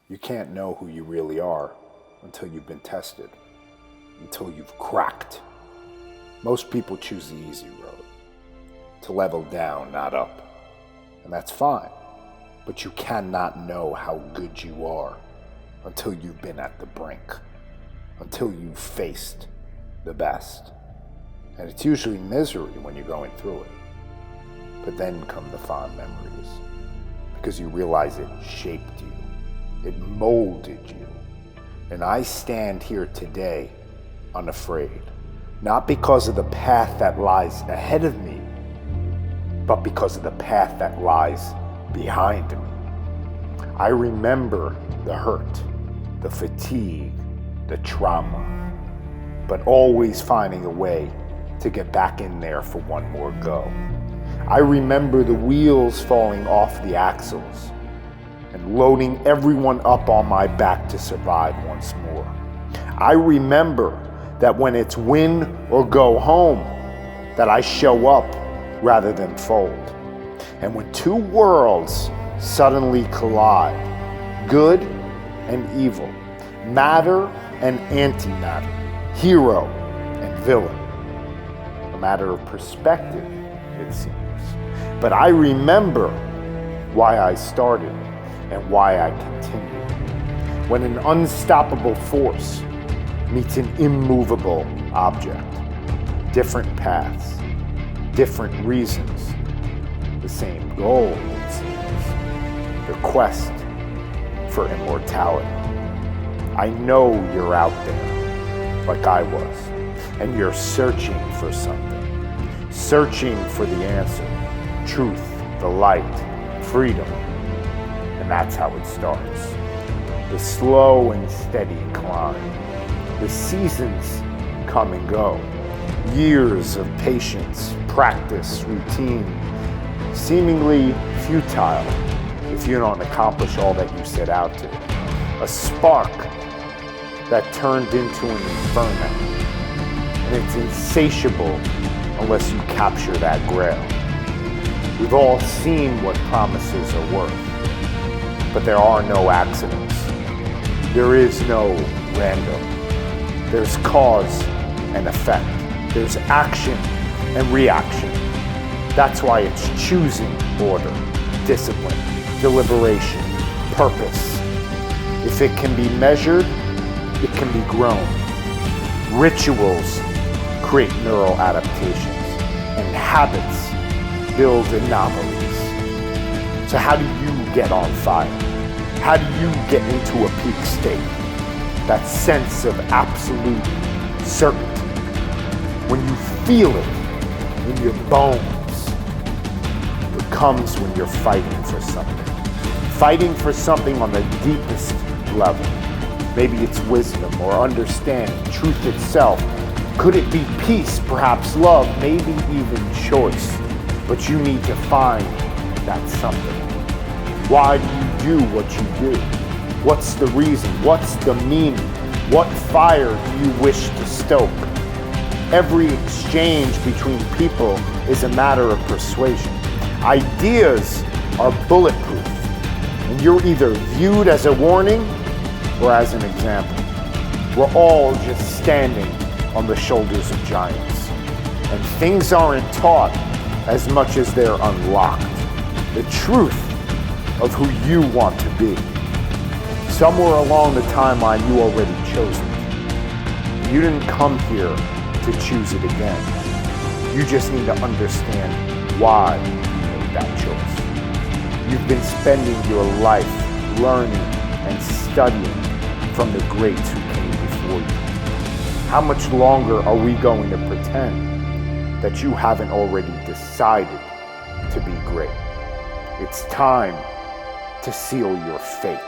You can't know who you really are until you've been tested, until you've cracked. Most people choose the easy road, to level down, not up. And that's fine, but you cannot know how good you are until you've been at the brink, until you've faced the best. And it's usually misery when you're going through it. But then come the fond memories, because you realize it shaped you, it molded you. And I stand here today unafraid, not because of the path that lies ahead of me, but because of the path that lies behind me. I remember the hurt, the fatigue, the trauma, but always finding a way to get back in there for one more go. I remember the wheels falling off the axles and loading everyone up on my back to survive once more. I remember that when it's win or go home, that I show up rather than fold. And when two worlds suddenly collide, good and evil, matter and antimatter, hero and villain, a matter of perspective, it seems. But I remember why I started and why I continued. When an unstoppable force meets an immovable object, different paths, different reasons, the same goal, it seems, the quest for immortality. I know you're out there, like I was, and you're searching for something, searching for the answer, truth, the light, freedom. And that's how it starts. The slow and steady climb. The seasons come and go. Years of patience, practice, routine, seemingly futile if you don't accomplish all that you set out to. A spark that turned into an inferno. And it's insatiable unless you capture that grail. We've all seen what promises are worth, but there are no accidents. There is no random. There's cause and effect. There's action and reaction. That's why it's choosing order, discipline, deliberation, purpose. If it can be measured, it can be grown. Rituals create neural adaptations, and habits build anomalies. So how do you get on fire? How do you get into a peak state? That sense of absolute certainty. When you feel it in your bones, it comes when you're fighting for something. Fighting for something on the deepest level. Maybe it's wisdom or understanding, truth itself. Could it be peace, perhaps love, maybe even choice? But you need to find that something. Why do you do what you do? What's the reason? What's the meaning? What fire do you wish to stoke? Every exchange between people is a matter of persuasion. Ideas are bulletproof, and you're either viewed as a warning or as an example. We're all just standing on the shoulders of giants, and things aren't taught as much as they're unlocked. The truth of who you want to be. Somewhere along the timeline, you already chose it. You didn't come here to choose it again. You just need to understand why you made that choice. You've been spending your life learning and studying from the greats who came before you. How much longer are we going to pretend that you haven't already decided to be great? It's time to seal your fate.